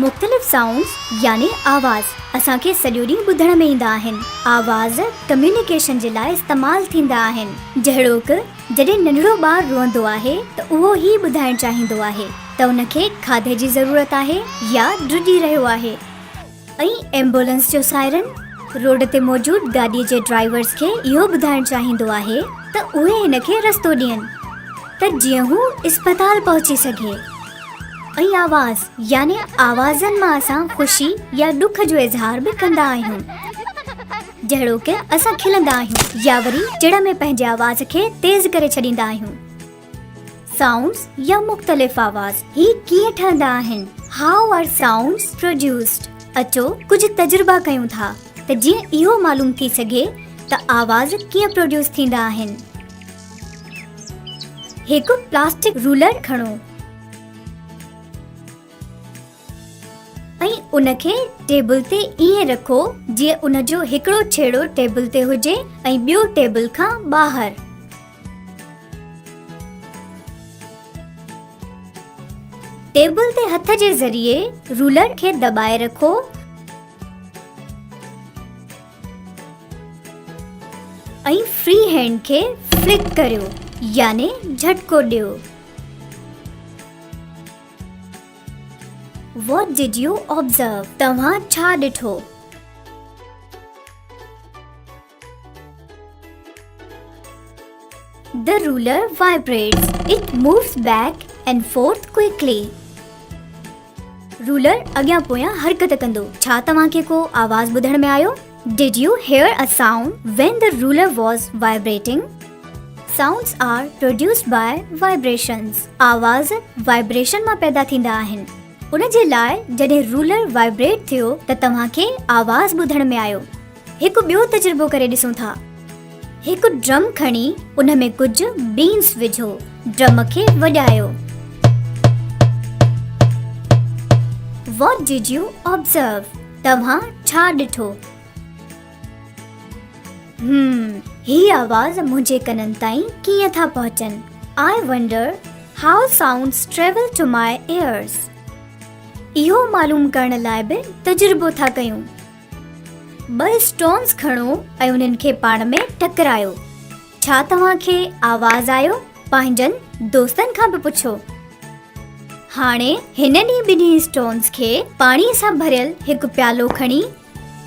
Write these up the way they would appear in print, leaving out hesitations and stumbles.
मुख़्तलिफ़ साउंड्स यानी आवाज़ असांखे सॼो ॾींहुं ॿुधण में ईंदा आहिनि। आवाज़ कम्युनिकेशन जे लाइ इस्तेमालु थींदा आहिनि। जहिड़ोकि जॾहिं नंढड़ो ॿारु रोअंदो आहे त उहो ही ॿुधाइणु चाहींदो आहे त उनखे खाधे जी ज़रूरत आहे या ड्रिजी रहियो आहे। ऐं एम्बुलेंस जो सायरन रोड ते मौजूदु गाॾीअ जे ड्राइवर्स खे इहो ॿुधाइणु चाहींदो आहे त उहे हिनखे रस्तो ॾियनि त जीअं हू इस्पताल पहुची सघे। ऐं आवाज़ यानी आवाज़नि मां असां ख़ुशी या ॾुख जो इज़हार बि कंदा आहियूं। जहिड़ोकि असां खिलंदा आहियूं या वरी चिड़ में पंहिंजे आवाज़ खे तेज़ करे छॾींदा आहियूं। साउंड्स या मुख़्तलिफ़ आवाज़ ही कीअं ठहंदा आहिनि? हाउ आर साउंड्स प्रोड्यूस्ड? अचो कुझु तजुर्बा कयूं था त जीअं इहो मालूम थी सघे त आवाज़ कीअं प्रोड्यूस थींदा आहिनि। हिकु प्लास्टिक रूलर खणो ऐं उनखे टेबल ते ईअं रखो जीअं उनजो हिकिड़ो छेड़ो टेबल ते हुजे ऐं ॿियो टेबल खां ॿाहिरि। टेबल ते हथ जे ज़रिए रूलर खे दॿाए रखो ऐं फ्री हैंड खे फ्लिक करियो याने झटको ॾियो। What did you observe? तव्हां छा ॾिठो? The ruler vibrates. It moves back and forth quickly. Ruler अॻियां पोयां हरकत कंदो। छा तव्हांखे को आवाज़ ॿुधण में आयो? Did you hear a sound when the ruler was vibrating? Sounds are produced by vibrations. आवाज़ वाइब्रेशन मां पैदा थींदा आहिनि। उन जे लाइ जॾहिं रूलर वाइब्रेट थियो त तव्हांखे आवाज़ ॿुधण में आयो। हिकु ॿियो तजुर्बो करे ॾिसूं था। हिकु ड्रम खणी उन में कुझु बीन्स विझो, ड्रम खे वॼायो। What did you observe? तव्हां छा ॾिठो? ही आवाज़ मुंहिंजे कननि ताईं कीअं था पहुचनि? I wonder how sounds travel to my ears. इहो मालूम करण लाइ बि तजुर्बो था कयूं। 2 स्टोन्स खणो ऐं उन्हनि खे पाण में टकरायो। छा तव्हांखे आवाज़ आयो? पंहिंजनि दोस्तनि खां बि पुछो। हाणे हिननि ॿिन्ही स्टोन्स खे पाणीअ सां भरियल हिकु प्यालो खणी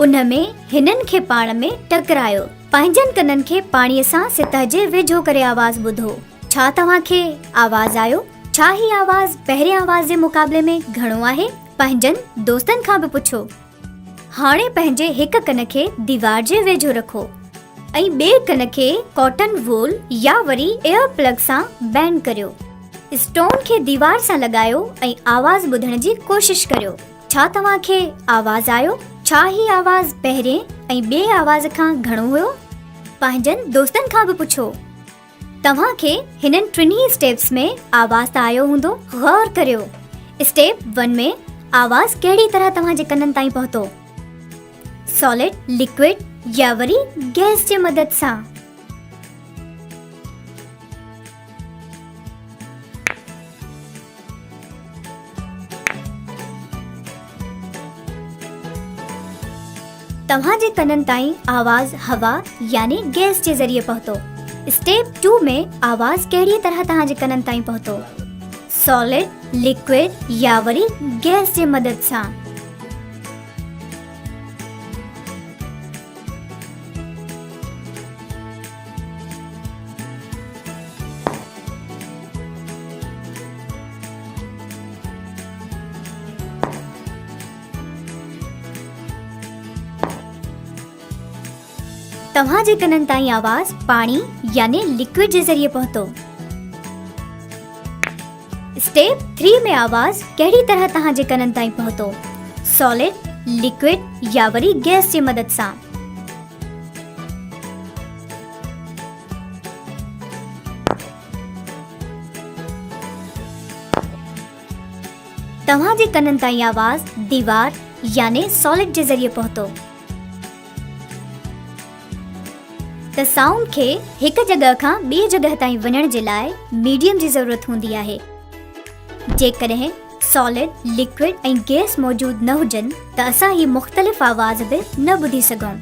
उन में हिननि खे पाण में टकरायो। पंहिंजनि कननि खे पाणीअ सां सतह जे वेझो करे आवाज़ ॿुधो। छा तव्हांखे आवाज़ आयो? छा ही आवाज़ पहिरिएं आवाज़ जे मुक़ाबले में घणो आहे? पंहिंजनि दोस्तनि खां बि पुछो। हाणे पंहिंजे हिक कन खे दीवार जे वेझो रखो ऐं ॿिए कन खे कॉटन वूल या वरी एयर प्लग सां बैंड करियो। स्टोन खे दीवार सां लॻायो ऐं आवाज़ ॿुधण जी कोशिश करियो। छा तव्हांखे आवाज़ आयो? छा ही आवाज़ पहिरिएं ऐं ॿिए आवाज़ खां घणो हुयो? पंहिंजनि दोस्तनि खां बि पुछो। तव्हांखे हिननि टिनी स्टेप्स में आवाज़ त आयो हूंदो। गौर करियो। स्टेप 1 में आवाज़ कहिड़ी तरह तव्हांजे कननि ताईं पहुतो? सॉलिड, लिक्विड या वरी गैस जे मदद सां? तव्हांजे कननि ताईं आवाज़ हवा यानी गैस जे ज़रिए पहुतो। स्टेप 2 में आवाज़ कहिड़ी तरह तव्हांजे कननि ताईं पहुतो? सॉलिड, लिक्विड या वरी गैस जे मदद सां? तव्हांजे कननि ताईं आवाज़ पाणी यानी लिक्विड जे ज़रिए पहुतो। स्टेप 3 में आवाज़ कहिड़ी तरह तव्हांजे कननि ताईं पहुतो? सॉलिड, लिक्विड या वरी गैस जे मदद सां? तव्हांजे कननि ताईं आवाज़ दीवार यानी सॉलिड जे ज़रिए पहुतो। त साउंड खे हिक जगह खां ॿी जगह ताईं वञण जे लाइ मीडियम जी ज़रूरत हूंदी आहे। जेकॾहिं सॉलिड, लिक्विड ऐं गैस मौजूद न हुजनि त असां ही मुख़्तलिफ़ आवाज़ बि न ॿुधी सघूं।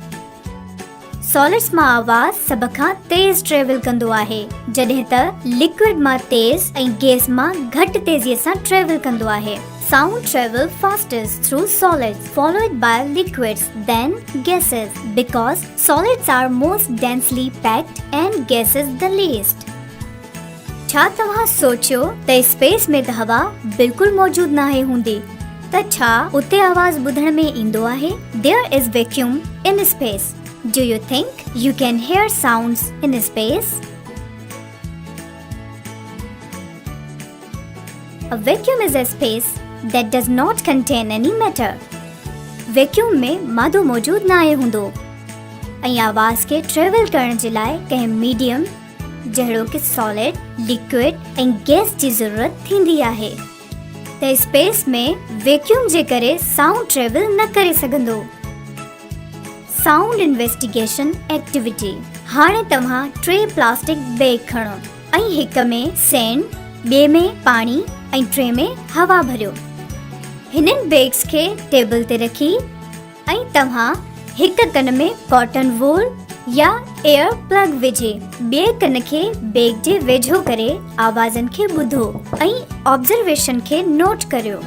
सॉलिड्स मां आवाज़ सभ खां तेज़ ट्रेवल कंदो आहे, जॾहिं त लिक्विड मां तेज़ ऐं गैस मां घटि तेज़ीअ सां ट्रेवल कंदो आहे। Sound travel fastest through solids, followed by liquids, then gases, because solids are most densely packed and gases the least. छा तव्हां सोचियो त स्पेस में त हवा बिल्कुल मौजूद नाहे हूंदी, त छा उते आवाज़ ॿुधण में ईंदो आहे? There is vacuum in space. Do you think you can hear sounds in space? A vacuum is a space that does not contain any matter. Vacuum में मादो मौजूद न आहे हूंदो ऐं आवाज़ खे ट्रेवल करण जे लाइ कंहिं मीडियम जहिड़ो कि सॉलिड, लिक्विड ऐं गैस जी ज़रूरत थींदी आहे। त स्पेस में वैक्यूम जे करे साउंड ट्रेवल न करे सघंदो। Sound investigation activity. हाणे तव्हां 3 प्लास्टिक बैग खणो ऐं हिक में सैंड, ॿिए में पाणी ऐं 3 में हवा भरियो। हिननि बैग्स खे टेबल ते रखी ऐं तव्हां हिक कन में कॉटन वूल या एयर प्लग विझे ॿिए कन खे बैग जे वेझो करे आवाज़नि खे ॿुधो ऐं ऑब्जर्वेशन खे नोट करियो।